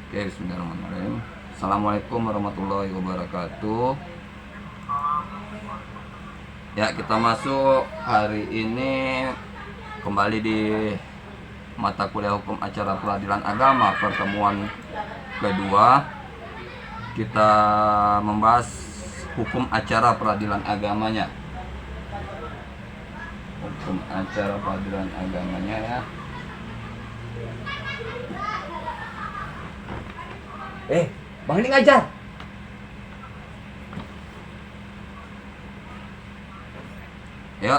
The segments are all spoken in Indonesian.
Oke, bismillahirrahmanirrahim. Assalamualaikum warahmatullahi wabarakatuh. Ya, kita masuk hari ini kembali di mata kuliah hukum acara peradilan agama pertemuan kedua. Kita membahas hukum acara peradilan agamanya. Hukum acara peradilan agamanya ya. Bang ini ngajar. Ya,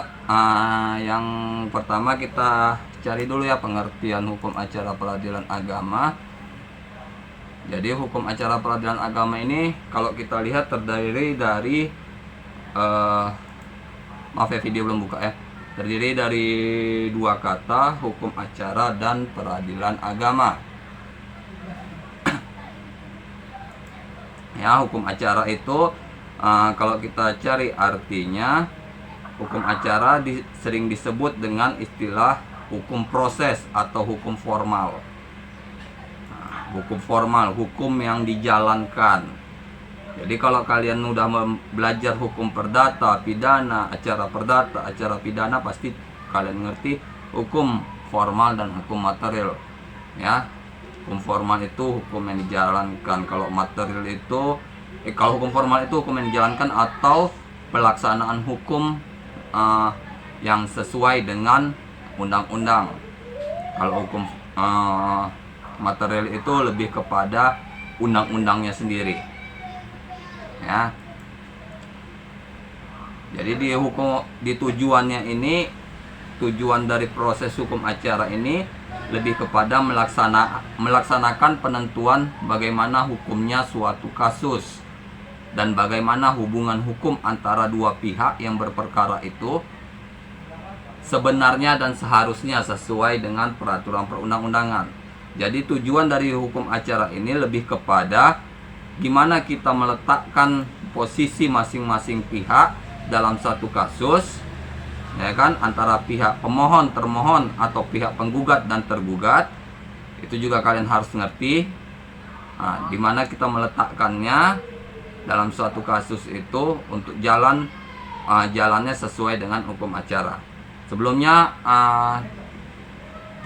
yang pertama kita cari dulu ya pengertian hukum acara peradilan agama. Jadi hukum acara peradilan agama ini kalau kita lihat terdiri dari maaf ya, video belum buka ya. Terdiri dari dua kata, hukum acara dan peradilan agama. Ya, hukum acara itu kalau kita cari artinya, hukum acara sering disebut dengan istilah hukum proses atau hukum formal. Hukum formal, hukum yang dijalankan. Jadi kalau kalian udah belajar hukum perdata, pidana, acara perdata, acara pidana, pasti kalian ngerti hukum formal dan hukum material. Ya, hukum formal itu hukum yang dijalankan. Kalau material itu, kalau hukum formal itu hukum yang dijalankan atau pelaksanaan hukum yang sesuai dengan undang-undang. Kalau hukum material itu lebih kepada undang-undangnya sendiri. Ya. Jadi di tujuannya ini, tujuan dari proses hukum acara ini lebih kepada melaksanakan penentuan bagaimana hukumnya suatu kasus dan bagaimana hubungan hukum antara dua pihak yang berperkara itu sebenarnya dan seharusnya sesuai dengan peraturan perundang-undangan. Jadi tujuan dari hukum acara ini lebih kepada gimana kita meletakkan posisi masing-masing pihak dalam satu kasus, ya kan, antara pihak pemohon, termohon, atau pihak penggugat dan tergugat. Itu juga kalian harus ngerti. Di mana kita meletakkannya dalam suatu kasus itu untuk jalannya sesuai dengan hukum acara. Sebelumnya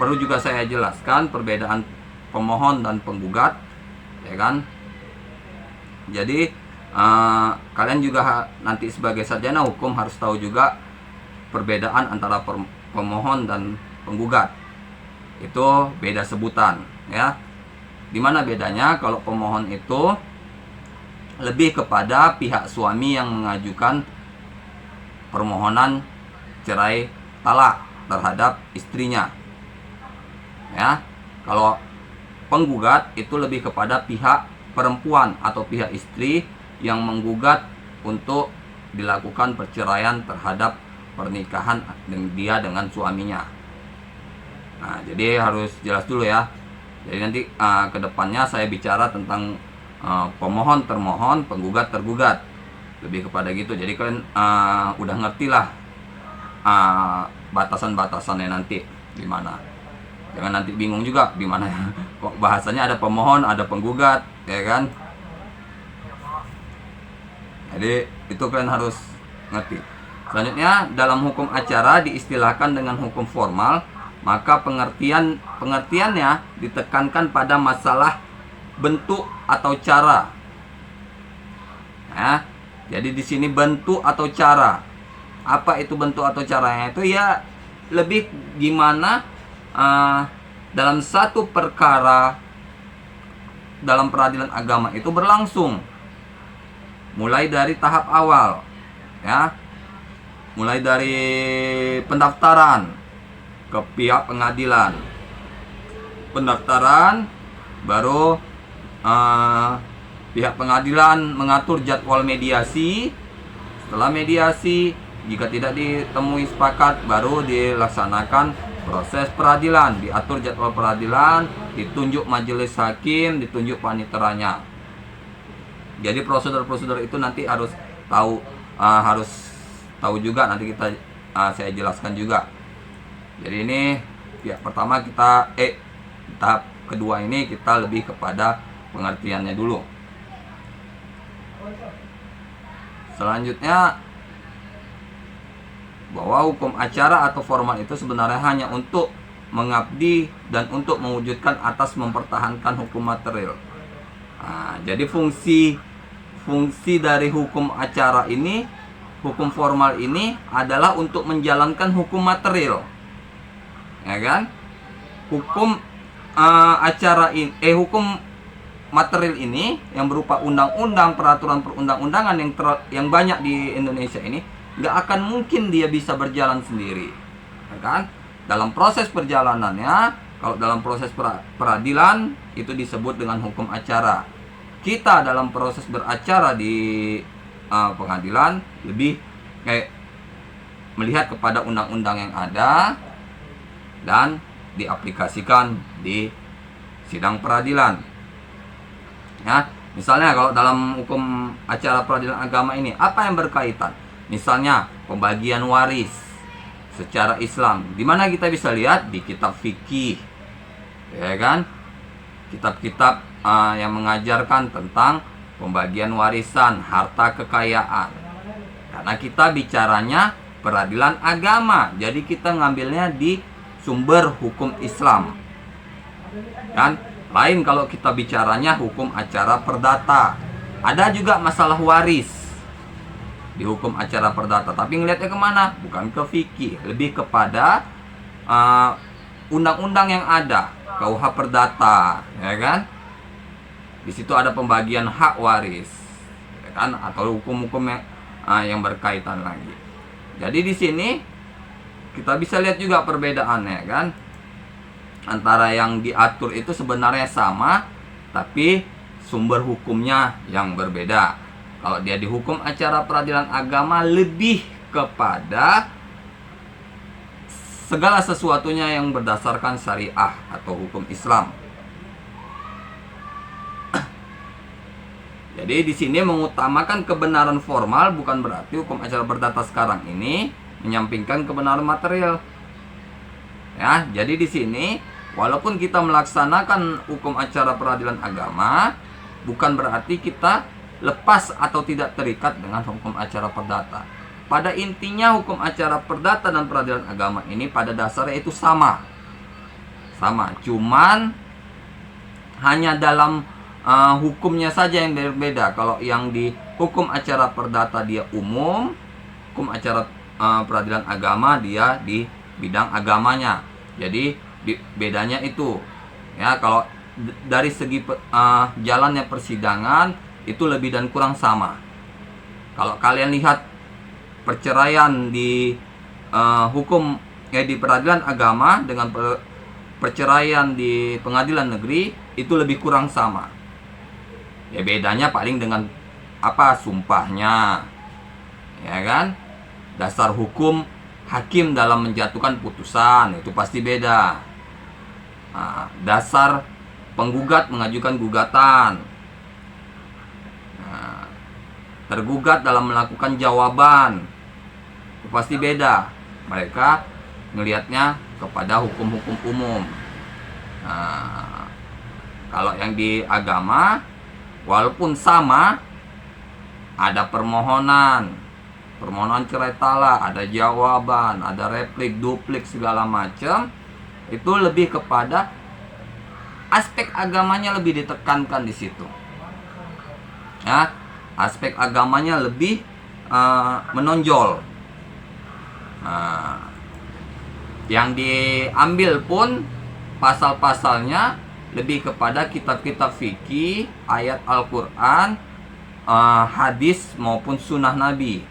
perlu juga saya jelaskan perbedaan pemohon dan penggugat, ya kan. Jadi kalian juga nanti sebagai sarjana hukum harus tahu juga perbedaan antara pemohon dan penggugat. Itu beda sebutan, ya. Dimana bedanya? Kalau pemohon itu lebih kepada pihak suami yang mengajukan permohonan cerai talak terhadap istrinya, ya. Kalau penggugat itu lebih kepada pihak perempuan atau pihak istri yang menggugat untuk dilakukan perceraian terhadap pernikahan dia dengan suaminya. Jadi harus jelas dulu ya. Jadi nanti kedepannya saya bicara tentang pemohon, termohon, penggugat, tergugat, lebih kepada gitu. Jadi kalian udah ngerti lah batasan-batasannya nanti gimana. Jangan nanti bingung juga di mana kok bahasanya ada pemohon, ada penggugat, ya kan? Jadi itu kalian harus ngerti. Selanjutnya, dalam hukum acara diistilahkan dengan hukum formal, maka pengertiannya ditekankan pada masalah bentuk atau cara. Ya, jadi di sini bentuk atau cara. Apa itu bentuk atau caranya? Itu ya lebih gimana dalam satu perkara dalam peradilan agama itu berlangsung, mulai dari tahap awal, ya, mulai dari pendaftaran ke pihak pengadilan, pendaftaran, baru pihak pengadilan mengatur jadwal mediasi. Setelah mediasi, jika tidak ditemui sepakat, baru dilaksanakan proses peradilan, diatur jadwal peradilan, ditunjuk majelis hakim, ditunjuk paniteranya. Jadi prosedur-prosedur itu nanti harus tahu juga, nanti saya jelaskan juga. Jadi ini ya pertama tahap kedua ini kita lebih kepada pengertiannya dulu. Selanjutnya, bahwa hukum acara atau formal itu sebenarnya hanya untuk mengabdi dan untuk mewujudkan atas mempertahankan hukum material. Nah, jadi fungsi dari hukum acara ini, hukum formal ini adalah untuk menjalankan hukum material, ya kan? Hukum acara ini, hukum material ini yang berupa undang-undang, peraturan perundang-undangan yang banyak di Indonesia ini nggak akan mungkin dia bisa berjalan sendiri, ya kan? Dalam proses perjalanannya, kalau dalam proses peradilan itu disebut dengan hukum acara. Kita dalam proses beracara di pengadilan lebih melihat kepada undang-undang yang ada dan diaplikasikan di sidang peradilan. Ya, misalnya kalau dalam hukum acara peradilan agama ini apa yang berkaitan? Misalnya pembagian waris secara Islam. Di mana kita bisa lihat di kitab fikih, ya kan? Kitab-kitab yang mengajarkan tentang pembagian warisan, harta kekayaan. Karena kita bicaranya peradilan agama, jadi kita ngambilnya di sumber hukum Islam. Kan? Lain kalau kita bicaranya hukum acara perdata. Ada juga masalah waris di hukum acara perdata, tapi ngelihatnya kemana? Bukan ke fikih, lebih kepada undang-undang yang ada, KUH perdata, ya kan? Di situ ada pembagian hak waris, ya kan? Atau hukum-hukum yang berkaitan lagi. Jadi di sini kita bisa lihat juga perbedaannya, kan? Antara yang diatur itu sebenarnya sama, tapi sumber hukumnya yang berbeda. Kalau dia di hukum acara peradilan agama lebih kepada segala sesuatunya yang berdasarkan syariah atau hukum Islam. Jadi di sini mengutamakan kebenaran formal, bukan berarti hukum acara perdata sekarang ini menyampingkan kebenaran material. Ya, jadi di sini walaupun kita melaksanakan hukum acara peradilan agama, bukan berarti kita lepas atau tidak terikat dengan hukum acara perdata. Pada intinya hukum acara perdata dan peradilan agama ini pada dasarnya itu sama. Sama, cuman hanya dalam hukumnya saja yang berbeda. Kalau yang di hukum acara perdata dia umum, hukum acara peradilan agama dia di bidang agamanya. Jadi bedanya itu, ya, kalau dari segi jalannya persidangan itu lebih dan kurang sama. Kalau kalian lihat perceraian di hukum di peradilan agama dengan perceraian di pengadilan negeri itu lebih kurang sama. Ya, bedanya paling dengan apa? Sumpahnya, ya kan? Dasar hukum hakim dalam menjatuhkan putusan itu pasti beda. Nah, dasar penggugat mengajukan gugatan, nah, tergugat dalam melakukan jawaban itu pasti beda. Mereka ngelihatnya kepada hukum-hukum umum. Nah, kalau yang di agama walaupun sama, ada permohonan cerai talak, ada jawaban, ada replik, duplik, segala macam. Itu lebih kepada aspek agamanya lebih ditekankan di situ. Ya, aspek agamanya lebih menonjol. Nah, yang diambil pun pasal-pasalnya lebih kepada kitab-kitab fikih, ayat Al-Quran, hadis maupun sunnah Nabi.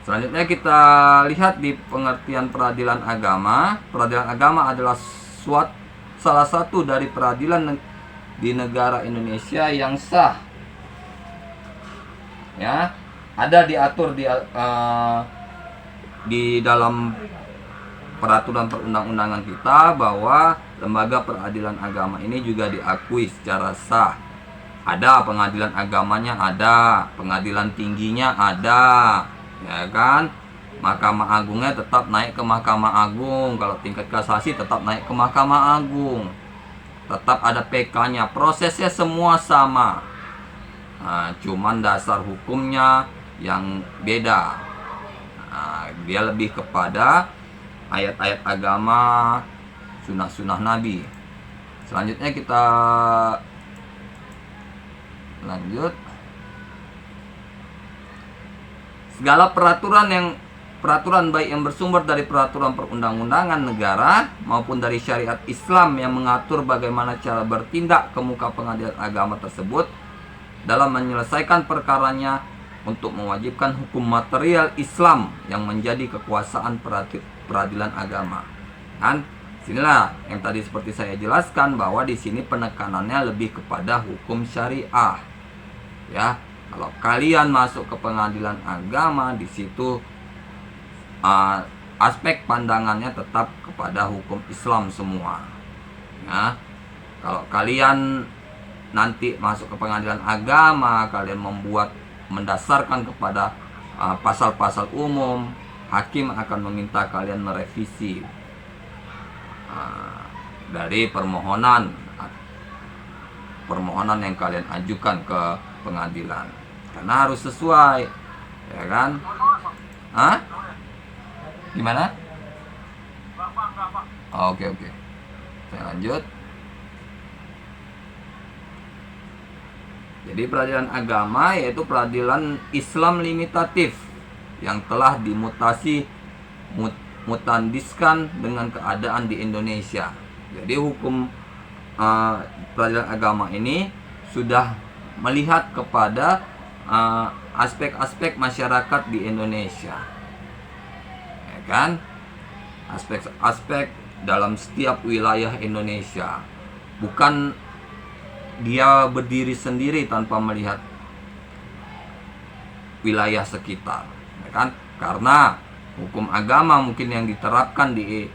Selanjutnya kita lihat di pengertian peradilan agama. Peradilan agama adalah salah satu dari peradilan di negara Indonesia yang sah. Ya, ada diatur di dalam peraturan perundang-undangan kita bahwa lembaga peradilan agama ini juga diakui secara sah. Ada pengadilan agamanya, ada pengadilan tingginya, ada, ya kan? Mahkamah Agungnya tetap naik ke Mahkamah Agung. Kalau tingkat kasasi tetap naik ke Mahkamah Agung. Tetap ada PK-nya. Prosesnya semua sama. Nah, cuman dasar hukumnya yang beda. Nah, dia lebih kepada ayat-ayat agama, sunnah-sunnah Nabi. Selanjutnya kita lanjut. Segala peraturan baik yang bersumber dari peraturan perundang-undangan negara maupun dari syariat Islam yang mengatur bagaimana cara bertindak ke muka pengadilan agama tersebut dalam menyelesaikan perkaranya untuk mewajibkan hukum material Islam yang menjadi kekuasaan peradilan agama. Kan? Sinilah yang tadi seperti saya jelaskan bahwa di sini penekanannya lebih kepada hukum syariah. Ya, kalau kalian masuk ke pengadilan agama, di situ aspek pandangannya tetap kepada hukum Islam semua. Ya, kalau kalian nanti masuk ke pengadilan agama, kalian mendasarkan kepada pasal-pasal umum, hakim akan meminta kalian merevisi dari permohonan yang kalian ajukan ke pengadilan, karena harus sesuai, ya kan? Gimana? Oke. Saya lanjut. Jadi peradilan agama yaitu peradilan Islam limitatif yang telah mutandiskan dengan keadaan di Indonesia. Jadi hukum peradilan agama ini sudah melihat kepada aspek-aspek masyarakat di Indonesia, ya kan? Aspek-aspek dalam setiap wilayah Indonesia, bukan dia berdiri sendiri tanpa melihat wilayah sekitar, ya kan? Karena hukum agama mungkin yang diterapkan di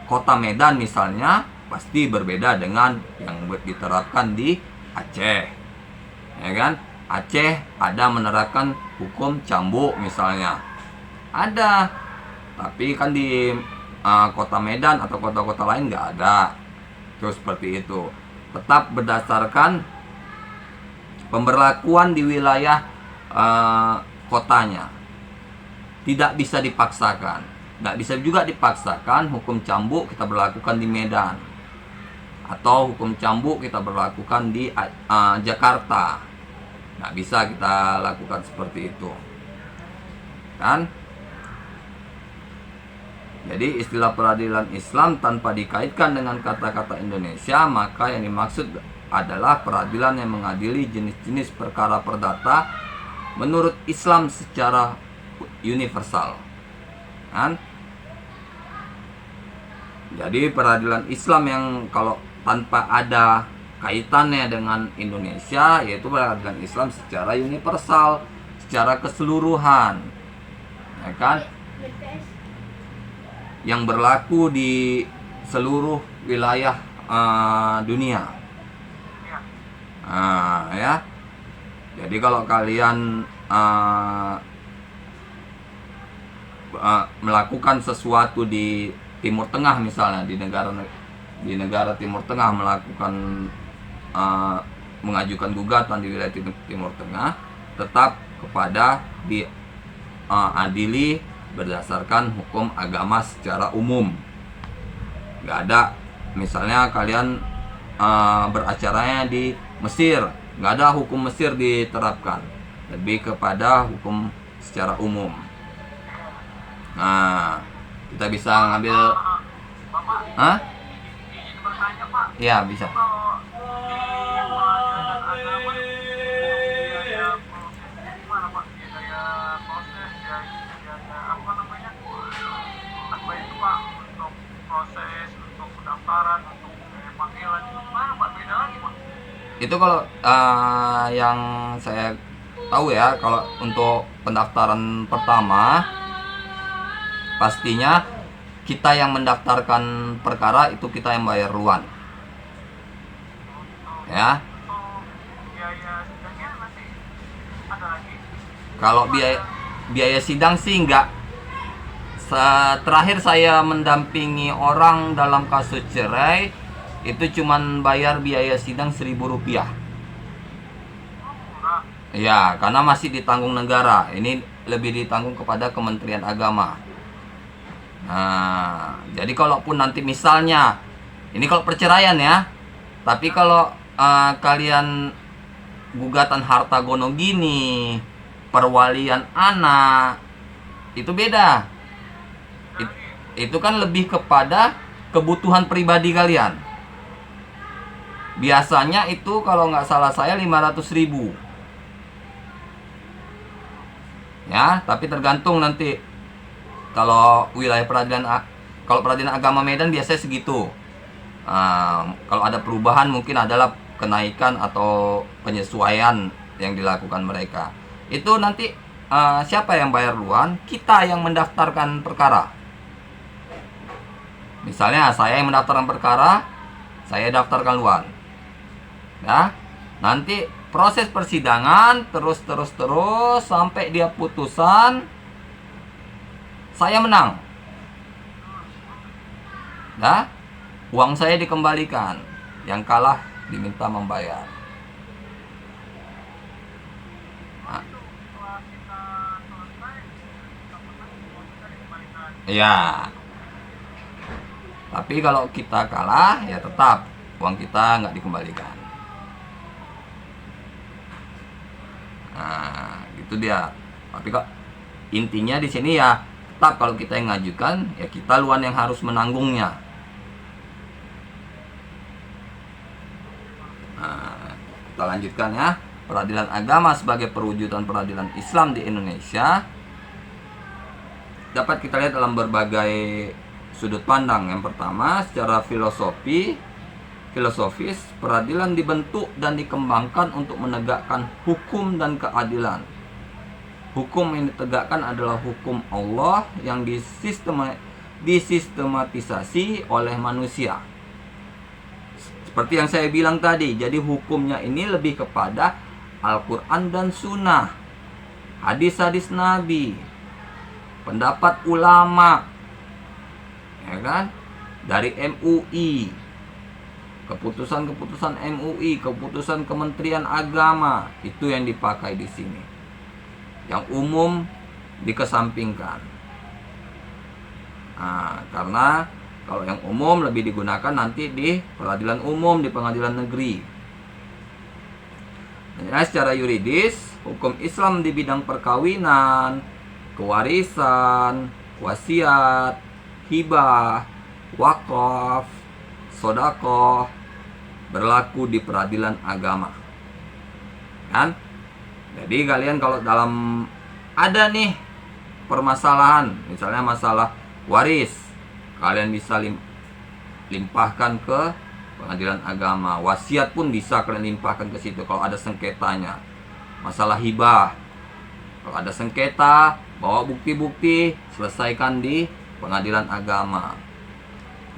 kota Medan misalnya pasti berbeda dengan yang diterapkan di Aceh, ya kan? Aceh ada menerapkan hukum cambuk misalnya, ada, tapi kan di kota Medan atau kota-kota lain nggak ada. Terus seperti itu. Tetap berdasarkan pemberlakuan di wilayah kotanya. Tidak bisa dipaksakan. Nggak bisa juga dipaksakan hukum cambuk kita berlakukan di Medan, atau hukum cambuk kita berlakukan di Jakarta. Nggak bisa kita lakukan seperti itu, kan? Jadi istilah peradilan Islam tanpa dikaitkan dengan kata-kata Indonesia, maka yang dimaksud adalah peradilan yang mengadili jenis-jenis perkara perdata menurut Islam secara universal, kan? Jadi peradilan Islam yang kalau tanpa ada kaitannya dengan Indonesia, yaitu peradilan Islam secara universal, secara keseluruhan, ya kan? Yang berlaku di seluruh wilayah dunia. Ya. Jadi kalau kalian melakukan sesuatu di Timur Tengah misalnya, di negara Timur Tengah melakukan mengajukan gugatan di wilayah Timur Tengah, tetap kepada diadili berdasarkan hukum agama secara umum. Nggak ada, misalnya kalian beracaranya di Mesir, nggak ada hukum Mesir diterapkan, lebih kepada hukum secara umum. Nah, kita bisa ngambil, ya bisa. Itu kalau yang saya tahu ya, kalau untuk pendaftaran pertama pastinya kita yang mendaftarkan perkara itu kita yang bayar duluan, ya. Kalau biaya sidang sih nggak Terakhir saya mendampingi orang dalam kasus cerai itu cuman bayar biaya sidang Rp1.000. Ya, karena masih ditanggung negara. Ini lebih ditanggung kepada Kementerian Agama. Nah, jadi kalaupun nanti misalnya, ini kalau perceraian ya, tapi kalau kalian gugatan harta gono gini, perwalian anak, itu beda. Itu kan lebih kepada kebutuhan pribadi kalian. Biasanya itu kalau nggak salah saya 500.000. Ya, tapi tergantung nanti. Kalau wilayah kalau peradilan agama Medan biasanya segitu. Kalau ada perubahan mungkin adalah kenaikan atau penyesuaian yang dilakukan mereka. Itu nanti siapa yang bayar duluan? Kita yang mendaftarkan perkara. Misalnya saya yang mendaftarkan perkara, saya daftarkan duluan. Ya, nanti proses persidangan terus sampai dia putusan, saya menang. Nah, uang saya dikembalikan. Yang kalah diminta membayar. Nah. Ya. Tapi kalau kita kalah, ya tetap uang kita nggak dikembalikan. Nah, gitu dia. Tapi kok intinya di sini ya tetap kalau kita yang ngajukan, ya kita luan yang harus menanggungnya. Nah, kita lanjutkan ya. Peradilan agama sebagai perwujudan peradilan Islam di Indonesia dapat kita lihat dalam berbagai sudut pandang. Yang pertama, secara filosofis, peradilan dibentuk dan dikembangkan untuk menegakkan hukum dan keadilan. Hukum yang ditegakkan adalah hukum Allah yang disistematisasi oleh manusia. Seperti yang saya bilang tadi, jadi hukumnya ini lebih kepada Al-Quran dan Sunnah, hadis-hadis Nabi, pendapat ulama, ya kan? Dari MUI, keputusan MUI, keputusan Kementerian Agama, itu yang dipakai di sini. Yang umum dikesampingkan. Nah, karena kalau yang umum lebih digunakan nanti di peradilan umum, di pengadilan negeri. Nah, secara yuridis, hukum Islam di bidang perkawinan, kewarisan, wasiat, hibah, wakaf, sodakoh berlaku di peradilan agama. Kan? Jadi kalian kalau dalam ada nih permasalahan, misalnya masalah waris, kalian bisa limpahkan ke pengadilan agama. Wasiat pun bisa kalian limpahkan ke situ kalau ada sengketanya. Masalah hibah, kalau ada sengketa, bawa bukti-bukti, selesaikan di pengadilan agama.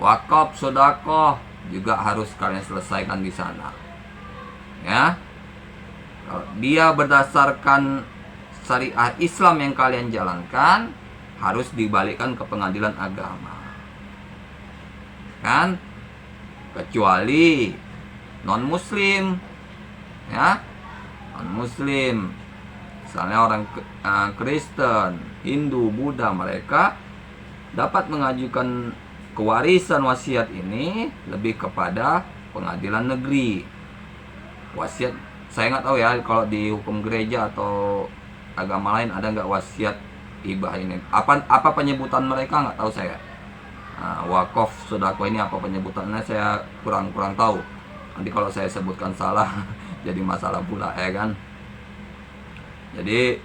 Wakaf, sodakoh juga harus kalian selesaikan di sana. Ya, kalau dia berdasarkan syariah Islam yang kalian jalankan, harus dibalikkan ke pengadilan agama. Kan? Kecuali non-muslim, ya, non-muslim, misalnya orang Kristen, Hindu, Buddha, mereka dapat mengajukan kewarisan wasiat ini lebih kepada pengadilan negeri. Wasiat, saya nggak tahu ya kalau di hukum gereja atau agama lain ada nggak wasiat hibah ini. Apa penyebutan mereka nggak tahu saya. Wakaf, sedekah ini apa penyebutannya saya kurang tahu. Nanti kalau saya sebutkan salah jadi masalah pula, ya kan. Jadi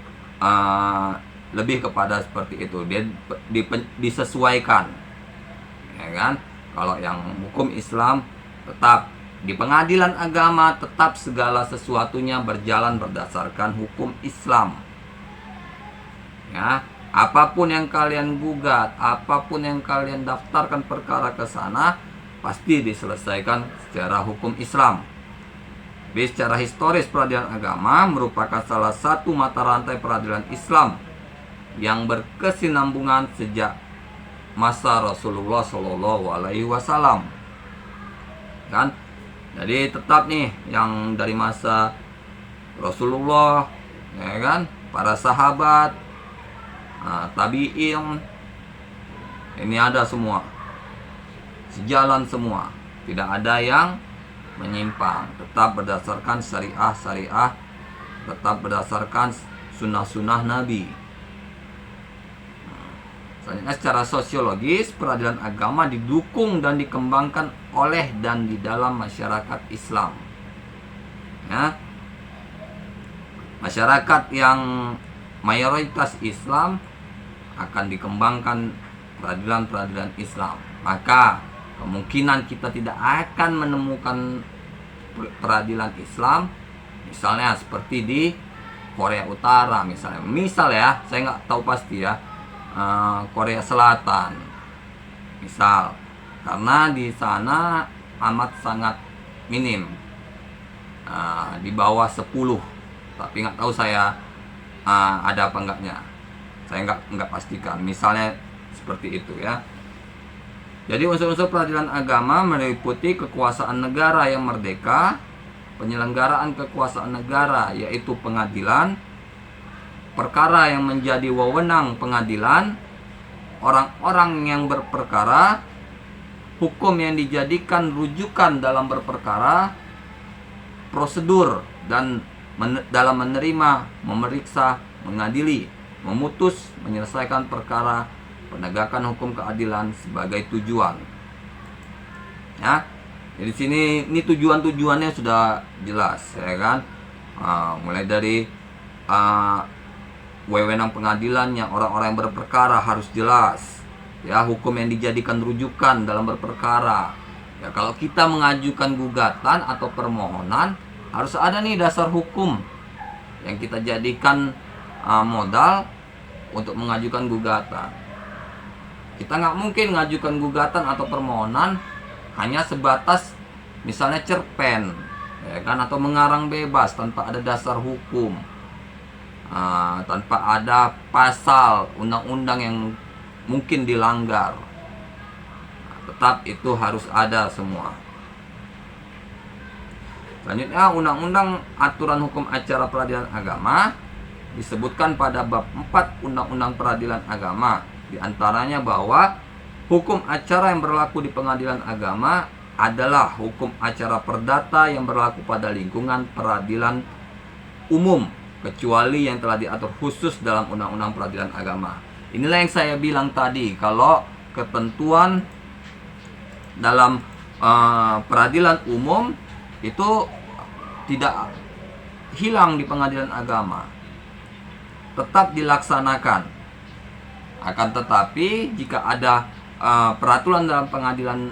lebih kepada seperti itu, dia disesuaikan, ya kan. Kalau yang hukum Islam tetap di pengadilan agama, tetap segala sesuatunya berjalan berdasarkan hukum Islam, ya. Apapun yang kalian gugat, apapun yang kalian daftarkan perkara ke sana, pasti diselesaikan secara hukum Islam. Jadi secara historis peradilan agama merupakan salah satu mata rantai peradilan Islam yang berkesinambungan sejak masa Rasulullah Shallallahu Alaihi Wasallam, kan? Jadi tetap nih yang dari masa Rasulullah, ya kan, para sahabat, tabi'in, ini ada semua, sejalan semua, tidak ada yang menyimpang, tetap berdasarkan syariah, tetap berdasarkan sunnah Nabi. Selanjutnya, secara sosiologis, peradilan agama didukung dan dikembangkan oleh dan di dalam masyarakat Islam. Ya. Masyarakat yang mayoritas Islam akan dikembangkan peradilan Islam. Maka kemungkinan kita tidak akan menemukan peradilan Islam, misalnya seperti di Korea Utara, misal ya, saya nggak tahu pasti ya, Korea Selatan, misal, karena di sana amat sangat minim, di bawah 10, tapi nggak tahu saya ada apa enggaknya, saya nggak pastikan, misalnya seperti itu ya. Jadi unsur-unsur peradilan agama meliputi kekuasaan negara yang merdeka, penyelenggaraan kekuasaan negara yaitu pengadilan, perkara yang menjadi wewenang pengadilan, orang-orang yang berperkara, hukum yang dijadikan rujukan dalam berperkara, prosedur dan dalam menerima, memeriksa, mengadili, memutus, menyelesaikan perkara, penegakan hukum keadilan sebagai tujuan. Ya, jadi sini ini tujuannya sudah jelas, ya kan? Mulai dari wewenang pengadilannya, orang-orang yang berperkara harus jelas, ya, hukum yang dijadikan rujukan dalam berperkara. Ya, kalau kita mengajukan gugatan atau permohonan, harus ada nih dasar hukum yang kita jadikan modal untuk mengajukan gugatan. Kita nggak mungkin mengajukan gugatan atau permohonan hanya sebatas misalnya cerpen, ya kan, atau mengarang bebas tanpa ada dasar hukum, tanpa ada pasal undang-undang yang mungkin dilanggar. Tetap itu harus ada semua. Selanjutnya, Undang-Undang Aturan Hukum Acara Peradilan Agama disebutkan pada bab 4 Undang-Undang Peradilan Agama, di antaranya bahwa hukum acara yang berlaku di pengadilan agama adalah hukum acara perdata yang berlaku pada lingkungan peradilan umum, kecuali yang telah diatur khusus dalam Undang-Undang Peradilan Agama. Inilah yang saya bilang tadi, kalau ketentuan dalam peradilan umum itu tidak hilang di pengadilan agama, tetap dilaksanakan. Akan tetapi jika ada peraturan dalam pengadilan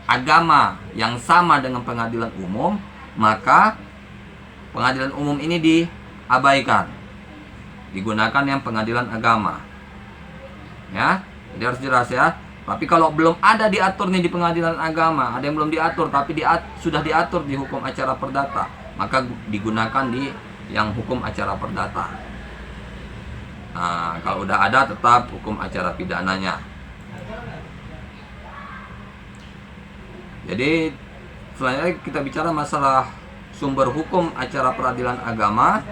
agama yang sama dengan pengadilan umum, maka pengadilan umum ini diabaikan, digunakan yang pengadilan agama. Ya, jadi harus jelas ya. Tapi kalau belum ada diatur nih di pengadilan agama, ada yang belum diatur tapi sudah diatur di hukum acara perdata, maka digunakan di yang hukum acara perdata. Nah, kalau udah ada tetap hukum acara pidananya. Jadi selanjutnya kita bicara masalah sumber hukum acara peradilan agama.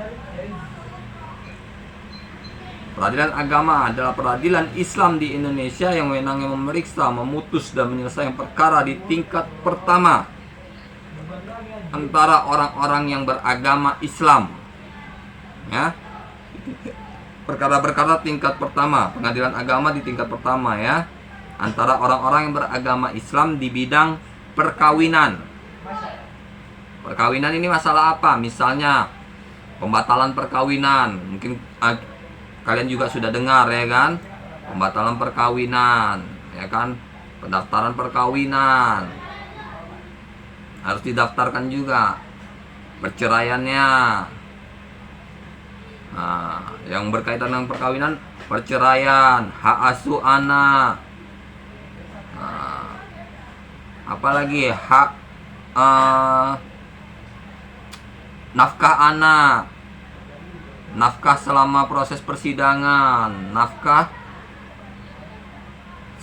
Peradilan agama adalah peradilan Islam di Indonesia yang wewenangnya memeriksa, memutus, dan menyelesaikan perkara di tingkat pertama antara orang-orang yang beragama Islam. Ya, perkara-perkara tingkat pertama, pengadilan agama di tingkat pertama ya, antara orang-orang yang beragama Islam di bidang perkawinan. Perkawinan ini masalah apa? Misalnya pembatalan perkawinan, mungkin kalian juga sudah dengar ya kan, pembatalan perkawinan, ya kan, pendaftaran perkawinan harus didaftarkan juga, perceraiannya. Nah, yang berkaitan dengan perkawinan, perceraian, hak asuh anak, apalagi hak nafkah anak, nafkah selama proses persidangan, nafkah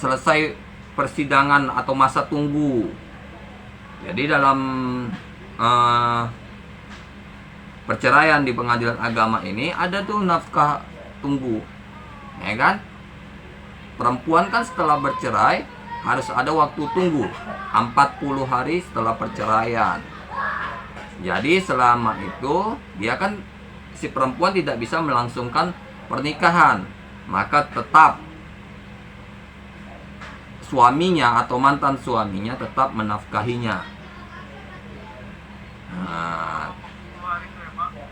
selesai persidangan atau masa tunggu. Jadi dalam perceraian di pengadilan agama ini ada tuh nafkah tunggu, ya kan? Perempuan kan setelah bercerai harus ada waktu tunggu 40 hari setelah perceraian. Jadi selama itu dia kan, si perempuan tidak bisa melangsungkan pernikahan, maka tetap suaminya atau mantan suaminya tetap menafkahinya. Nah,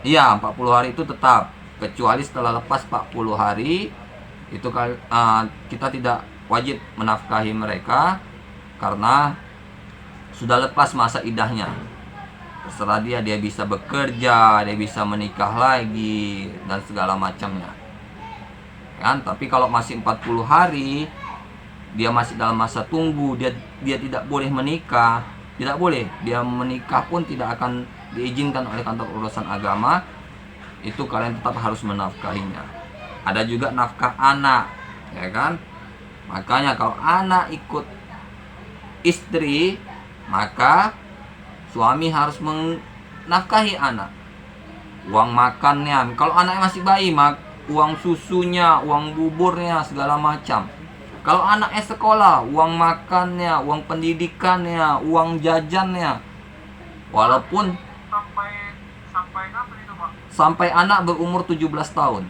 iya, 40 hari itu tetap, kecuali setelah lepas 40 hari itu kita tidak wajib menafkahi mereka karena sudah lepas masa idahnya. Terserah dia bisa bekerja, dia bisa menikah lagi dan segala macamnya. Kan? Tapi kalau masih 40 hari dia masih dalam masa tunggu, dia tidak boleh menikah, tidak boleh. Dia menikah pun tidak akan diizinkan oleh kantor urusan agama. Itu kalian tetap harus menafkahinya. Ada juga nafkah anak, ya kan? Makanya kalau anak ikut istri, maka suami harus menafkahi anak. Uang makannya, kalau anaknya masih bayi, uang susunya, uang buburnya, segala macam. Kalau anaknya sekolah, uang makannya, uang pendidikannya, uang jajannya. Walaupun sampai kapan itu, Pak? sampai anak berumur 17 tahun.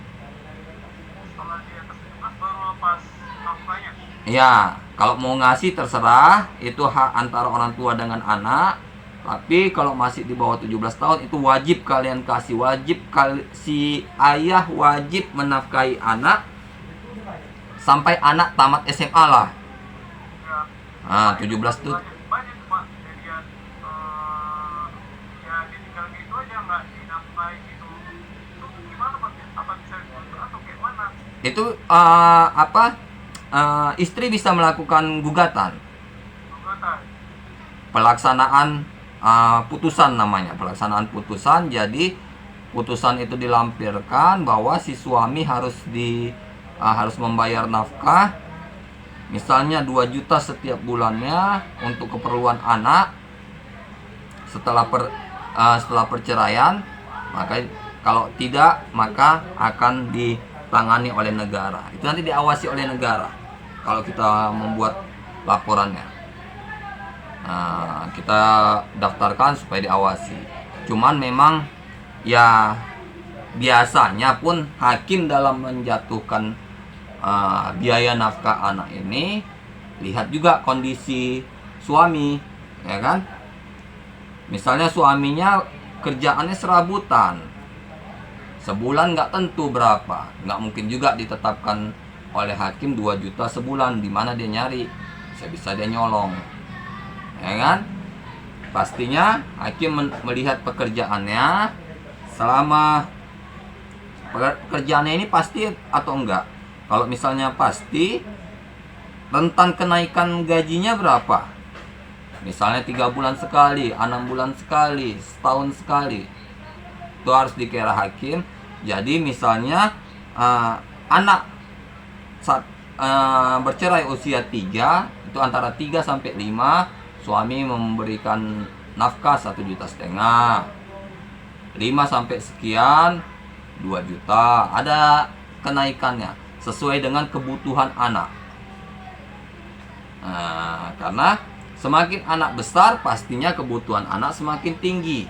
Setelah dia atas 17 baru lepas nafkahnya. Ya, kalau mau ngasih terserah, itu hak antara orang tua dengan anak. Tapi kalau masih di bawah 17 tahun itu wajib kalian kasih, si ayah wajib menafkahi anak sampai anak tamat SMA lah. Ya. Nah, 17 itu Banyak, Pak. Jadian ya ditinggal gitu aja nggak dinafkahi gitu. Itu gimana, Pak? Apa bisa dituntut atau kayak mana? itu istri bisa melakukan gugatan. Gugatan. Pelaksanaan putusan namanya, pelaksanaan putusan. Jadi putusan itu dilampirkan bahwa si suami harus membayar nafkah, misalnya 2 juta setiap bulannya untuk keperluan anak setelah perceraian. Maka kalau tidak, maka akan ditangani oleh negara. Itu nanti diawasi oleh negara kalau kita membuat laporannya. Nah, kita daftarkan supaya diawasi. Cuman memang ya biasanya pun hakim dalam menjatuhkan biaya nafkah anak ini lihat juga kondisi suami, ya kan? Misalnya suaminya kerjaannya serabutan, sebulan nggak tentu berapa, nggak mungkin juga ditetapkan oleh hakim 2 juta sebulan. Di mana dia nyari? Bisa dia nyolong, ya kan? Pastinya hakim melihat pekerjaannya, selama pekerjaannya ini pasti atau enggak. Kalau misalnya pasti, rentan kenaikan gajinya berapa? Misalnya 3 bulan sekali, 6 bulan sekali, setahun sekali. Itu harus dikira hakim. Jadi misalnya anak saat bercerai usia 3, itu antara 3 sampai 5, suami memberikan nafkah 1,5 juta. 5 sampai sekian 2 juta. Ada kenaikannya sesuai dengan kebutuhan anak. Nah, karena semakin anak besar, pastinya kebutuhan anak semakin tinggi.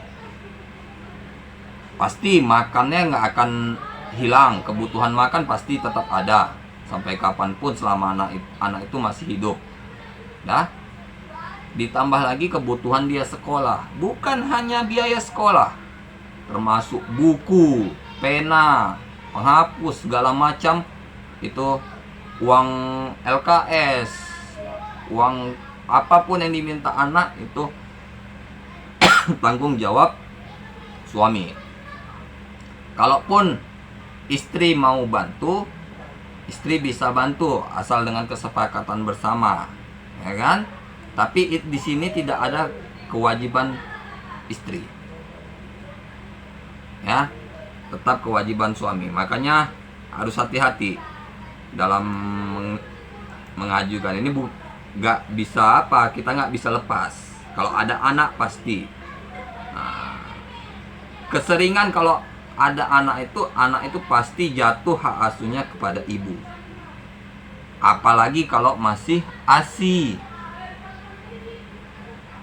Pasti makannya nggak akan hilang, kebutuhan makan pasti tetap ada sampai kapanpun selama anak itu masih hidup. Nah, ditambah lagi kebutuhan dia sekolah, bukan hanya biaya sekolah, termasuk buku, pena, penghapus, segala macam. Itu uang LKS, uang apapun yang diminta anak itu tanggung jawab suami. Kalaupun istri mau bantu, istri bisa bantu asal dengan kesepakatan bersama, ya kan? Tapi di sini tidak ada kewajiban istri, ya, tetap kewajiban suami. Makanya harus hati-hati dalam mengajukan ini nggak bisa apa, kita nggak bisa lepas. Kalau ada anak pasti. Nah, keseringan kalau ada anak itu pasti jatuh hak asuhnya kepada ibu. Apalagi kalau masih ASI,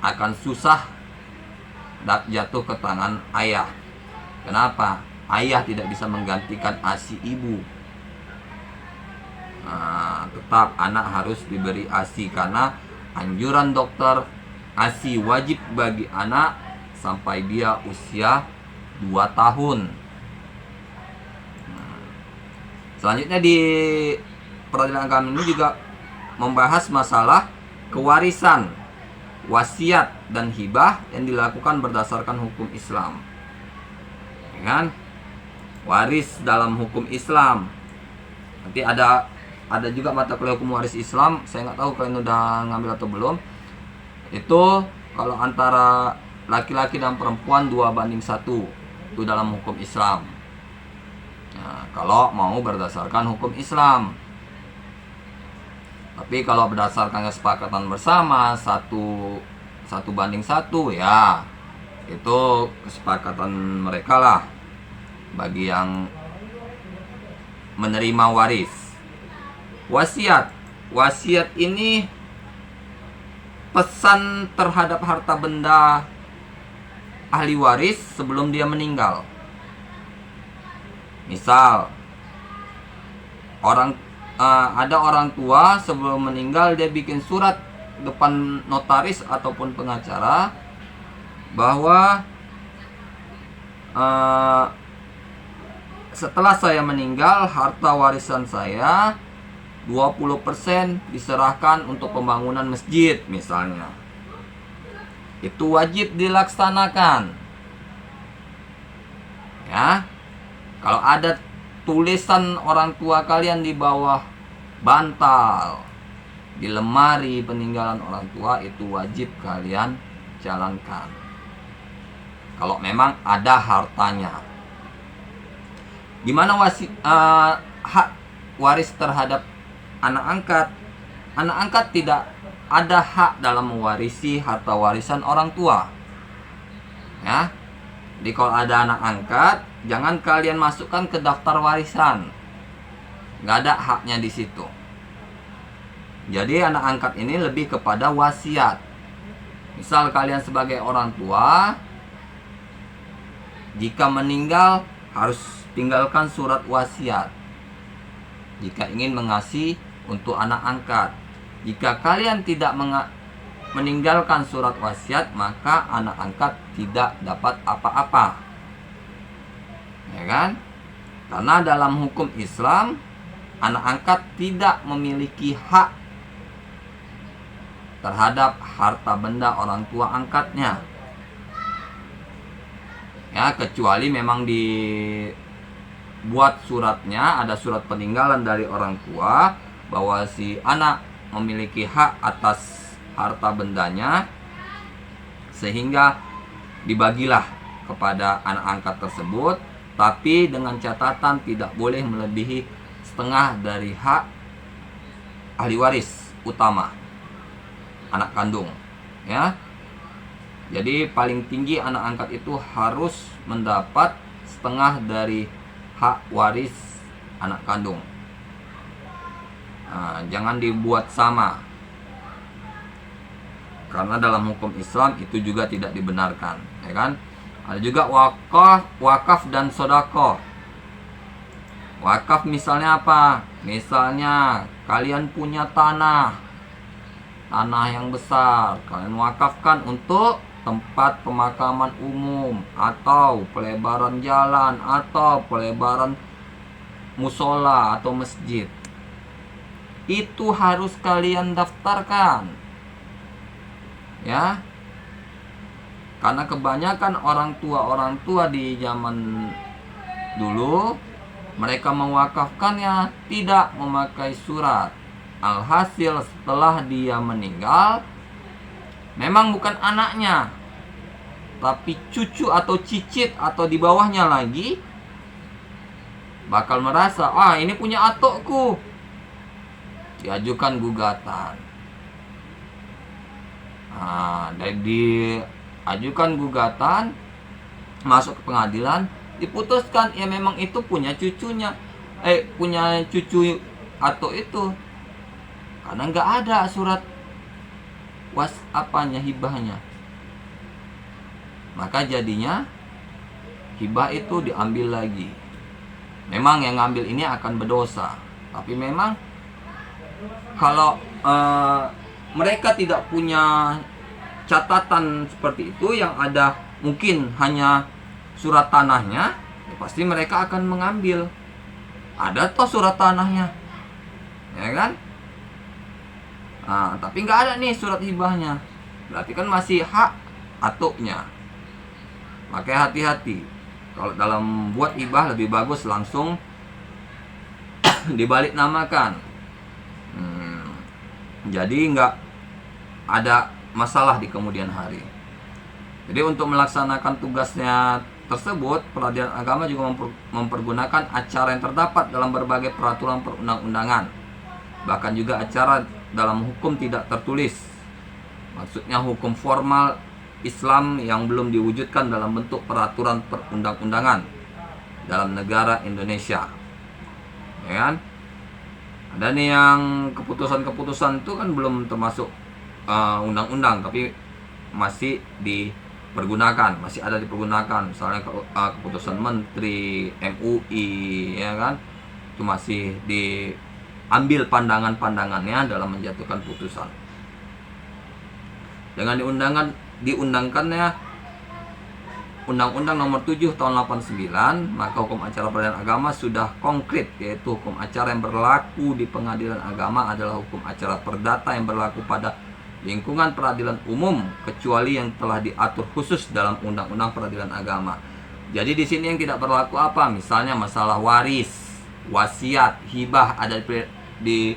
akan susah jatuh ke tangan ayah. Kenapa? Ayah tidak bisa menggantikan ASI ibu. Nah, tetap anak harus diberi ASI karena anjuran dokter, ASI wajib bagi anak sampai dia usia 2 tahun. Selanjutnya di peradilan agama ini juga membahas masalah kewarisan, wasiat dan hibah yang dilakukan berdasarkan hukum Islam. Ya kan? Waris dalam hukum Islam. Nanti ada juga mata kuliah hukum waris Islam. Saya nggak tahu kalian udah ngambil atau belum. Itu kalau antara laki-laki dan perempuan 2:1 itu dalam hukum Islam. Nah, kalau mau berdasarkan hukum Islam. Tapi kalau berdasarkan kesepakatan bersama 1:1 ya itu kesepakatan mereka lah bagi yang menerima waris. Wasiat ini pesan terhadap harta benda ahli waris sebelum dia meninggal. Misal ada orang tua sebelum meninggal dia bikin surat depan notaris ataupun pengacara bahwa setelah saya meninggal harta warisan saya 20% diserahkan untuk pembangunan masjid misalnya. Itu wajib dilaksanakan. Ya. Kalau ada tulisan orang tua kalian di bawah bantal, di lemari peninggalan orang tua, itu wajib kalian jalankan. Kalau memang ada hartanya. Gimana hak waris terhadap anak angkat? Anak angkat tidak ada hak dalam mewarisi harta warisan orang tua. Ya. Jadi kalau ada anak angkat, jangan kalian masukkan ke daftar warisan. Nggak ada haknya di situ. Jadi anak angkat ini lebih kepada wasiat. Misal kalian sebagai orang tua, jika meninggal harus tinggalkan surat wasiat. Jika ingin mengasihi untuk anak angkat. Jika kalian tidak meninggalkan surat wasiat, maka anak angkat tidak dapat apa-apa. Ya kan? Karena dalam hukum Islam, anak angkat tidak memiliki hak terhadap harta benda orang tua angkatnya. Ya, kecuali memang dibuat suratnya, ada surat peninggalan dari orang tua bahwa si anak memiliki hak atas harta bendanya, sehingga dibagilah kepada anak angkat tersebut, tapi dengan catatan tidak boleh melebihi setengah dari hak ahli waris utama, anak kandung. Ya, jadi paling tinggi anak angkat itu harus mendapat setengah dari hak waris anak kandung. Nah, jangan dibuat sama, karena dalam hukum Islam itu juga tidak dibenarkan, ya kan? Ada juga wakaf dan sedekah. Wakaf misalnya apa? Misalnya kalian punya tanah yang besar, kalian wakafkan untuk tempat pemakaman umum, atau pelebaran jalan, atau pelebaran musola atau masjid. Itu harus kalian daftarkan. Ya. Karena kebanyakan orang tua di zaman dulu, mereka mewakafkannya tidak memakai surat. Alhasil setelah dia meninggal, memang bukan anaknya, tapi cucu atau cicit atau di bawahnya lagi bakal merasa, ini punya atokku. diajukan gugatan. Nah, dari diajukan gugatan, masuk ke pengadilan, diputuskan ya memang itu punya cucunya, punya cucu atau itu, karena nggak ada surat hibahnya. Maka jadinya hibah itu diambil lagi. Memang yang ngambil ini akan berdosa, tapi memang kalau mereka tidak punya catatan seperti itu, yang ada mungkin hanya surat tanahnya, ya pasti mereka akan mengambil. Ada toh surat tanahnya, ya kan? Nah, tapi nggak ada nih surat hibahnya, berarti kan masih hak atuknya. Makanya hati-hati kalau dalam buat hibah, lebih bagus langsung dibalik namakan. Jadi nggak ada masalah di kemudian hari. Jadi untuk melaksanakan tugasnya tersebut, peradilan agama juga mempergunakan acara yang terdapat dalam berbagai peraturan perundang-undangan, bahkan juga acara dalam hukum tidak tertulis. Maksudnya hukum formal Islam yang belum diwujudkan dalam bentuk peraturan perundang-undangan dalam negara Indonesia, ya kan? Ada nih yang keputusan-keputusan itu kan belum termasuk undang-undang, tapi masih dipergunakan, masih ada dipergunakan. Misalnya keputusan menteri, MUI, ya kan, itu masih diambil pandangan-pandangannya dalam menjatuhkan putusan. Dengan diundangkannya Undang-Undang Nomor 7 Tahun 89, maka hukum acara peradilan agama sudah konkret, yaitu hukum acara yang berlaku di pengadilan agama adalah hukum acara perdata yang berlaku pada lingkungan peradilan umum, kecuali yang telah diatur khusus dalam Undang-Undang Peradilan Agama. Jadi di sini yang tidak berlaku apa? Misalnya masalah waris, wasiat, hibah ada di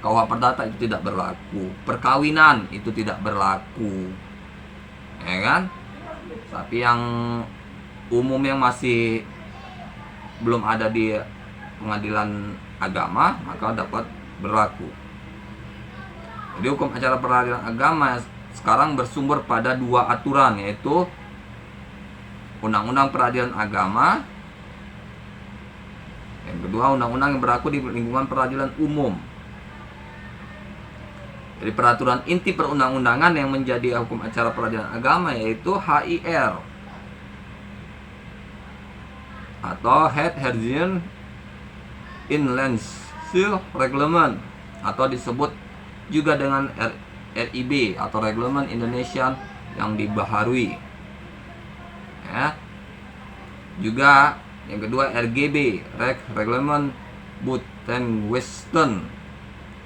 KUH Perdata, itu tidak berlaku. Perkawinan itu tidak berlaku, ya kan? Tapi yang umum yang masih belum ada di pengadilan agama, maka dapat berlaku. Jadi hukum acara peradilan agama sekarang bersumber pada dua aturan, yaitu Undang-Undang Peradilan Agama, yang kedua undang-undang yang berlaku di lingkungan peradilan umum. Jadi peraturan inti perundang-undangan yang menjadi hukum acara peradilan agama yaitu HIR atau Head Herzian Inlandse Reglement, atau disebut juga dengan RIB atau Reglement Indonesia yang dibaharui. Ya. Juga yang kedua RGB, Reglement Buitenwestern,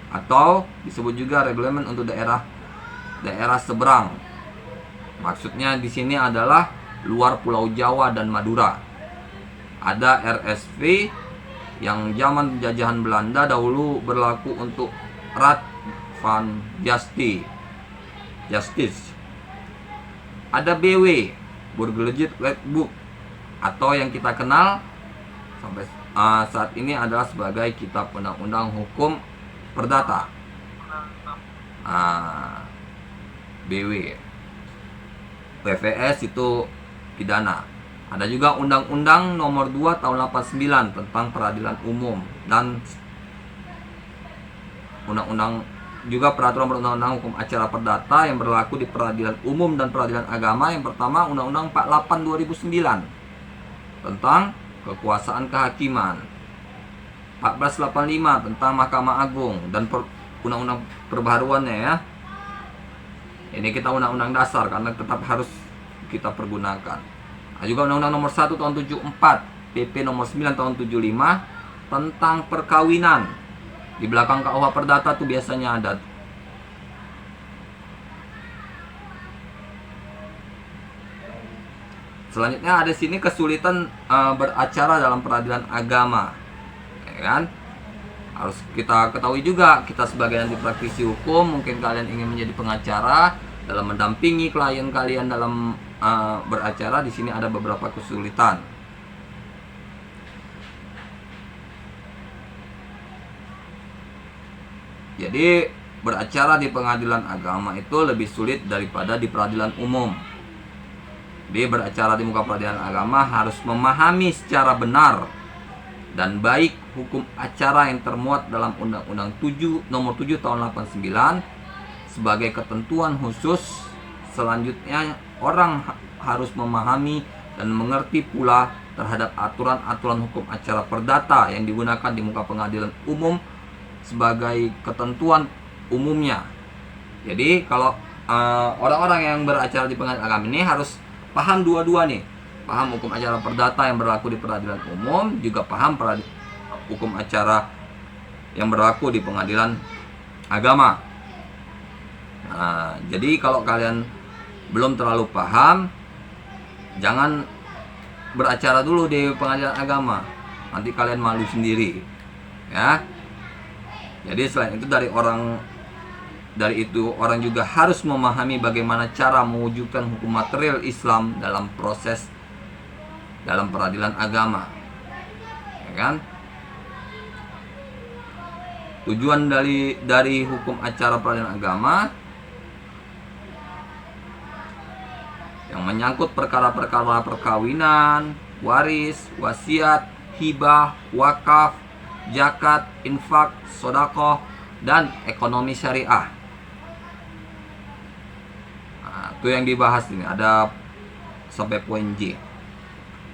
atau disebut juga reglemen untuk daerah seberang. Maksudnya di sini adalah luar Pulau Jawa dan Madura. Ada RSV yang zaman penjajahan Belanda dahulu berlaku untuk Raad van Justice. Ada BW, Burgerlijk Wetboek, atau yang kita kenal sampai saat ini adalah sebagai Kitab Undang-Undang Hukum Perdata. BW. PVS itu pidana. Ada juga Undang-Undang Nomor 2 Tahun 89 tentang peradilan umum, dan Undang-Undang juga peraturan perundang-undangan hukum acara perdata yang berlaku di peradilan umum dan peradilan agama. Yang pertama Undang-Undang 48 2009 tentang kekuasaan kehakiman, 1485 tentang Mahkamah Agung, dan undang-undang perbaharuannya ya. Ini kita undang-undang dasar karena tetap harus kita pergunakan. Ada juga Undang-Undang Nomor 1 Tahun 74, PP Nomor 9 Tahun 75 tentang perkawinan. Di belakang KUH Perdata tuh biasanya ada. Selanjutnya ada sini kesulitan beracara dalam peradilan agama, ya kan? Harus kita ketahui juga, kita sebagai ahli praktisi hukum, mungkin kalian ingin menjadi pengacara dalam mendampingi klien kalian dalam beracara. Di sini ada beberapa kesulitan. Jadi beracara di pengadilan agama itu lebih sulit daripada di peradilan umum. Jadi beracara di muka peradilan agama harus memahami secara benar dan baik hukum acara yang termuat dalam Undang-Undang Nomor 7 Tahun 89 sebagai ketentuan khusus. Selanjutnya orang harus memahami dan mengerti pula terhadap aturan-aturan hukum acara perdata yang digunakan di muka pengadilan umum sebagai ketentuan umumnya. Jadi kalau orang-orang yang beracara di pengadilan agama ini harus paham dua-dua nih, paham hukum acara perdata yang berlaku di peradilan umum, juga paham hukum acara yang berlaku di pengadilan agama. Nah, jadi kalau kalian belum terlalu paham, jangan beracara dulu di pengadilan agama, nanti kalian malu sendiri, ya. Jadi selain itu orang juga harus memahami bagaimana cara mewujudkan hukum material Islam dalam proses dalam peradilan agama, ya kan? Tujuan dari hukum acara peradilan agama yang menyangkut perkara-perkara perkawinan, waris, wasiat, hibah, wakaf, zakat, infak, sedekah, dan ekonomi syariah. Nah, itu yang dibahas ini, ada sampai poin J.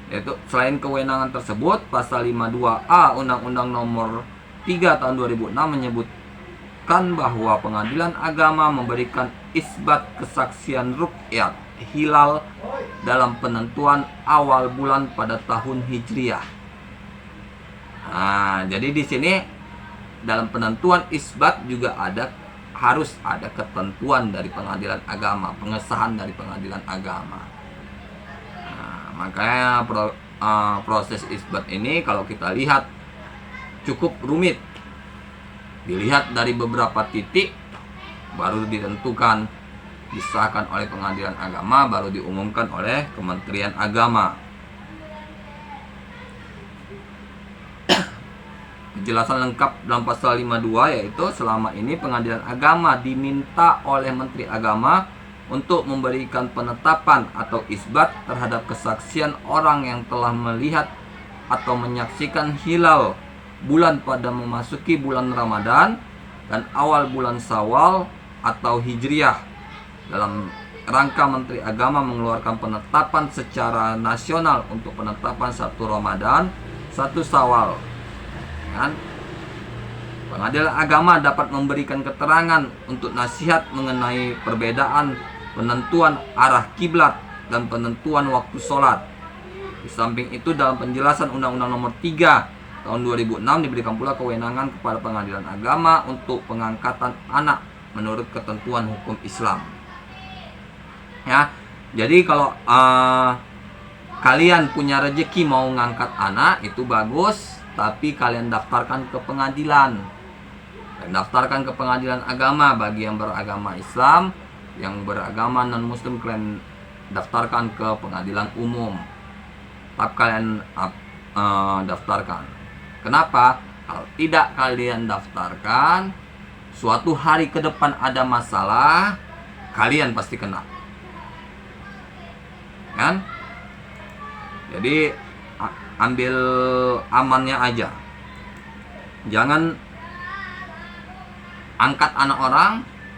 Yaitu selain kewenangan tersebut, pasal 52A Undang-Undang Nomor 3 Tahun 2006 menyebutkan bahwa pengadilan agama memberikan isbat kesaksian ruqyah hilal dalam penentuan awal bulan pada tahun Hijriah. Nah, jadi di sini dalam penentuan isbat juga harus ada ketentuan dari pengadilan agama, pengesahan dari pengadilan agama. Nah, makanya proses isbat ini kalau kita lihat cukup rumit. Dilihat dari beberapa titik baru ditentukan, disahkan oleh pengadilan agama, baru diumumkan oleh Kementerian Agama. Penjelasan lengkap dalam pasal 52 yaitu selama ini pengadilan agama diminta oleh Menteri Agama untuk memberikan penetapan atau isbat terhadap kesaksian orang yang telah melihat atau menyaksikan hilal bulan pada memasuki bulan Ramadan dan awal bulan Syawal atau Hijriah. Dalam rangka Menteri Agama mengeluarkan penetapan secara nasional untuk penetapan 1 Ramadan, 1 Syawal. Kan? Pengadilan agama dapat memberikan keterangan untuk nasihat mengenai perbedaan penentuan arah kiblat dan penentuan waktu sholat. Di samping itu dalam penjelasan Undang-Undang Nomor 3 Tahun 2006 diberikan pula kewenangan kepada pengadilan agama untuk pengangkatan anak menurut ketentuan hukum Islam. Ya, jadi kalau kalian punya rezeki mau ngangkat anak itu bagus, tapi kalian daftarkan ke pengadilan. Dan daftarkan ke pengadilan agama bagi yang beragama Islam, yang beragama non-muslim kalian daftarkan ke pengadilan umum. Tetap kalian daftarkan. Kenapa? Kalau tidak kalian daftarkan, suatu hari ke depan ada masalah, kalian pasti kena. Kan? Jadi ambil amannya aja. Jangan angkat anak orang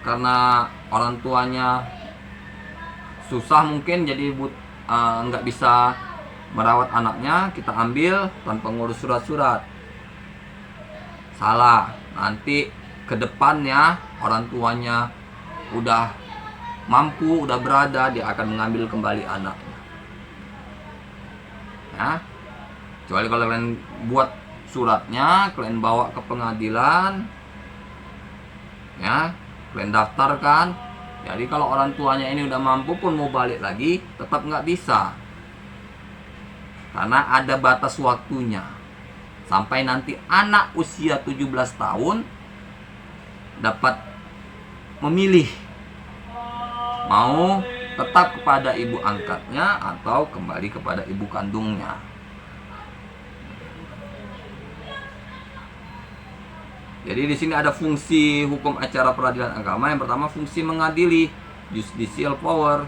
karena orang tuanya susah mungkin, jadi nggak bisa merawat anaknya, kita ambil tanpa ngurus surat-surat. Salah. Nanti ke depannya orang tuanya udah mampu, udah berada, dia akan mengambil kembali anaknya. Ya. Kecuali kalau kalian buat suratnya, kalian bawa ke pengadilan, ya, kalian daftarkan. Jadi kalau orang tuanya ini udah mampu pun mau balik lagi, tetap nggak bisa. Karena ada batas waktunya. Sampai nanti anak usia 17 tahun dapat memilih mau tetap kepada ibu angkatnya atau kembali kepada ibu kandungnya. Jadi di sini ada fungsi hukum acara peradilan agama. Yang pertama, fungsi mengadili, judicial power,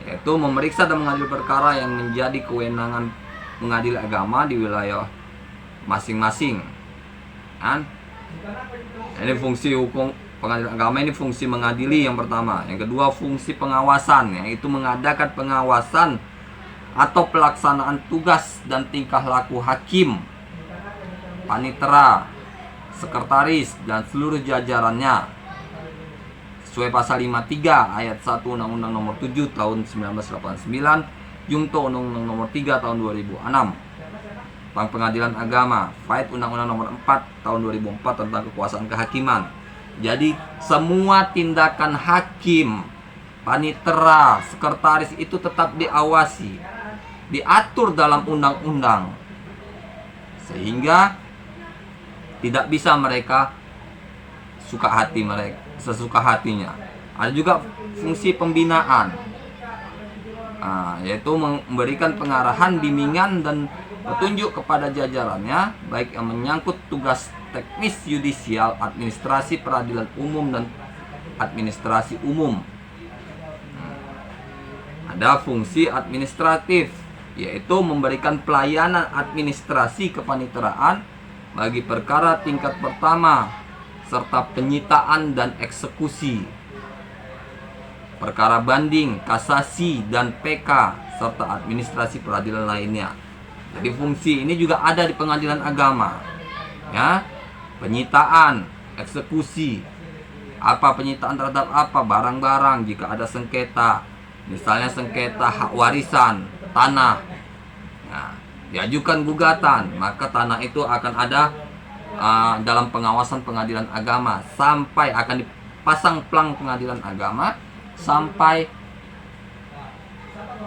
yaitu memeriksa dan mengadili perkara yang menjadi kewenangan mengadili agama di wilayah masing-masing. Kan? Ini fungsi hukum pengadilan agama, ini fungsi mengadili yang pertama. Yang kedua, fungsi pengawasan, yaitu mengadakan pengawasan atau pelaksanaan tugas dan tingkah laku hakim, panitera, sekretaris, dan seluruh jajarannya sesuai pasal 53 ayat 1 Undang-Undang Nomor 7 Tahun 1989, Junto Undang-Undang Nomor 3 Tahun 2006 tentang pengadilan agama, Fait Undang-Undang Nomor 4 Tahun 2004 tentang kekuasaan kehakiman. Jadi semua tindakan hakim, panitera, sekretaris itu tetap diawasi, diatur dalam undang-undang, sehingga tidak bisa mereka suka hati mereka, sesuka hatinya. Ada juga fungsi pembinaan, yaitu memberikan pengarahan, bimbingan, dan petunjuk kepada jajarannya, baik yang menyangkut tugas teknis yudisial, administrasi peradilan umum, dan administrasi umum. Ada fungsi administratif, yaitu memberikan pelayanan administrasi kepaniteraan bagi perkara tingkat pertama serta penyitaan dan eksekusi, perkara banding, kasasi, dan PK, serta administrasi peradilan lainnya. Jadi fungsi ini juga ada di pengadilan agama, ya. Penyitaan, eksekusi. Apa penyitaan terhadap apa? Barang-barang. Jika ada sengketa, misalnya sengketa hak warisan tanah, nah, diajukan gugatan, maka tanah itu akan ada dalam pengawasan pengadilan agama, sampai akan dipasang plang pengadilan agama sampai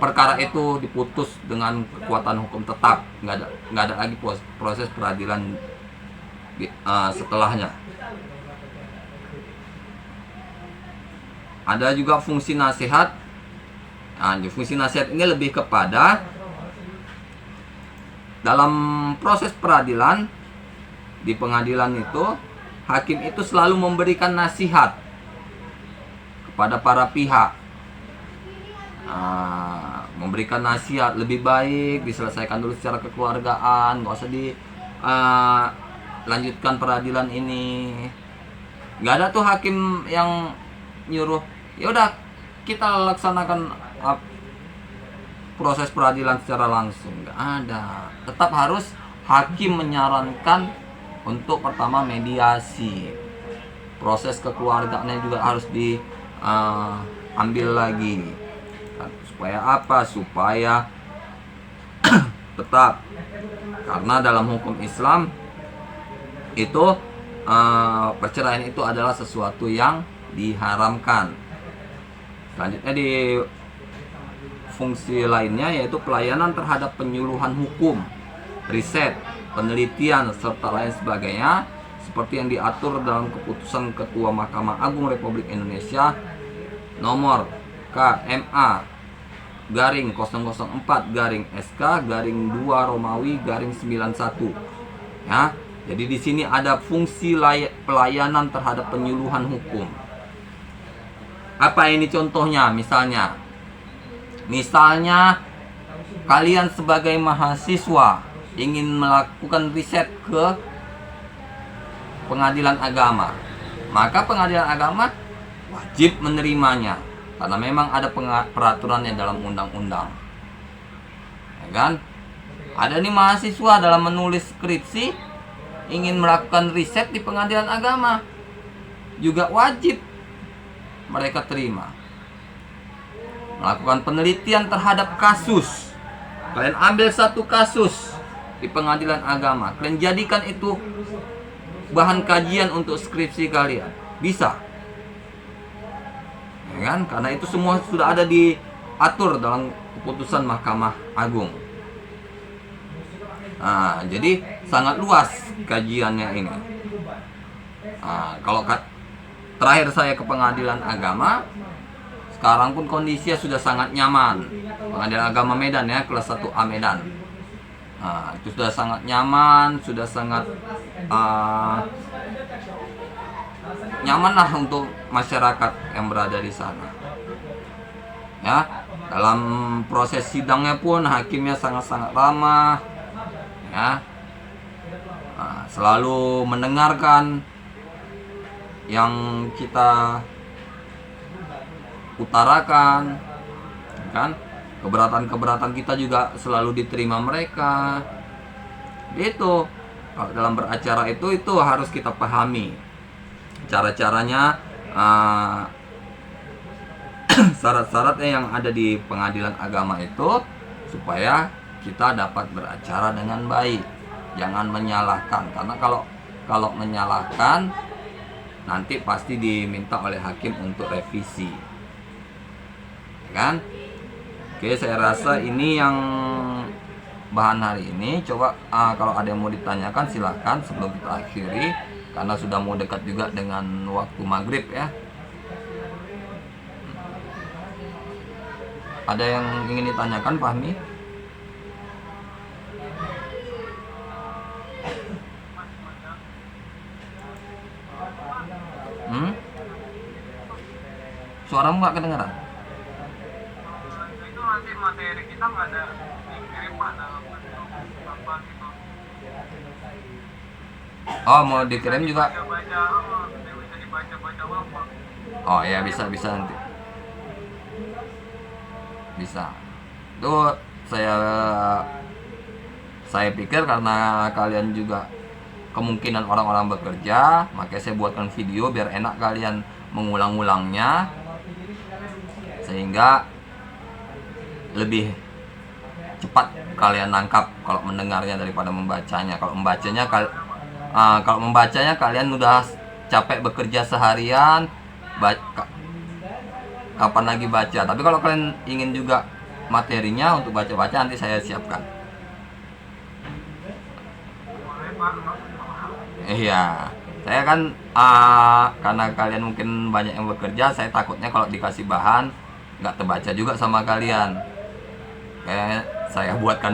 perkara itu diputus dengan kekuatan hukum tetap. Nggak ada lagi proses peradilan setelahnya. Ada juga fungsi nasihat. Nah, fungsi nasihat ini lebih kepada dalam proses peradilan di pengadilan itu, hakim itu selalu memberikan nasihat kepada para pihak. Memberikan nasihat, lebih baik diselesaikan dulu secara kekeluargaan, nggak usah lanjutkan peradilan ini. Nggak ada tuh hakim yang nyuruh, ya udah kita laksanakan proses peradilan secara langsung. Nggak ada. Tetap harus hakim menyarankan untuk pertama mediasi. Proses kekeluargaannya juga harus diambil lagi. Supaya apa? Supaya tetap, karena dalam hukum Islam itu perceraian itu adalah sesuatu yang diharamkan. Selanjutnya di fungsi lainnya yaitu pelayanan terhadap penyuluhan hukum, riset, penelitian, serta lain sebagainya, seperti yang diatur dalam keputusan Ketua Mahkamah Agung Republik Indonesia nomor KMA garing 004 garing SK garing 2 Romawi garing 91, ya. Jadi di sini ada fungsi pelayanan terhadap penyuluhan hukum. Apa ini contohnya? Misalnya kalian sebagai mahasiswa ingin melakukan riset ke pengadilan agama, maka pengadilan agama wajib menerimanya, karena memang ada peraturannya dalam undang-undang, ya kan? Ada nih mahasiswa dalam menulis skripsi ingin melakukan riset di pengadilan agama, juga wajib mereka terima. Melakukan penelitian terhadap kasus. Kalian ambil satu kasus di pengadilan agama, kalian jadikan itu bahan kajian untuk skripsi kalian. Bisa, ya kan? Karena itu semua sudah ada diatur dalam keputusan Mahkamah Agung. Jadi sangat luas kajiannya ini. Kalau terakhir saya ke pengadilan agama, sekarang pun kondisinya sudah sangat nyaman. Pengadilan agama Medan, ya, kelas 1A Medan. Itu sudah sangat nyaman, sudah sangat nyamanlah untuk masyarakat yang berada di sana. Ya, dalam proses sidangnya pun hakimnya sangat-sangat ramah, ya. Nah, selalu mendengarkan yang kita utarakan, kan? Keberatan-keberatan kita juga selalu diterima mereka. Itu kalau dalam beracara itu harus kita pahami cara-caranya, syarat-syaratnya yang ada di pengadilan agama itu, supaya kita dapat beracara dengan baik. Jangan menyalahkan, karena kalau menyalahkan nanti pasti diminta oleh hakim untuk revisi, kan? Oke, saya rasa ini yang bahan hari ini. Coba kalau ada yang mau ditanyakan silahkan sebelum kita akhiri, karena sudah mau dekat juga dengan waktu maghrib ya. Ada yang ingin ditanyakan, Fahmi? Suaramu nggak kedengeran? Itu nanti materi kita nggak ada dikirim Pak dalam bentuk apa gitu. Oh, mau dikirim juga? Baca-baca, bisa dibaca-baca ulang Pak. Oh ya, bisa nanti. Bisa. Itu saya pikir karena kalian juga kemungkinan orang-orang bekerja, makanya saya buatkan video biar enak kalian mengulang-ulangnya, sehingga lebih cepat kalian nangkap kalau mendengarnya daripada membacanya. Kalau membacanya kalian udah capek bekerja seharian, kapan lagi baca. Tapi kalau kalian ingin juga materinya untuk baca-baca, nanti saya siapkan. Iya, saya kan karena kalian mungkin banyak yang bekerja, saya takutnya kalau dikasih bahan nggak terbaca juga sama kalian. Kayak saya buatkan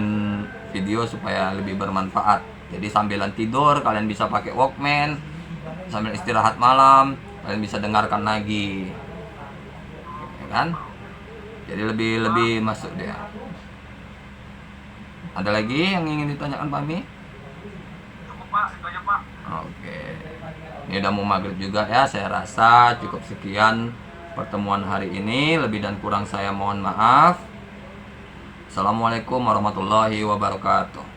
video supaya lebih bermanfaat. Jadi sambilan tidur kalian bisa pakai Walkman, sambil istirahat malam kalian bisa dengarkan lagi, ya kan? Jadi lebih masuk dia. Ada lagi yang ingin ditanyakan Pak Mi? Cukup Pak, itu aja Pak. Oke, ini udah mau maghrib juga ya. Saya rasa cukup sekian pertemuan hari ini. Lebih dan kurang saya mohon maaf. Assalamualaikum warahmatullahi wabarakatuh.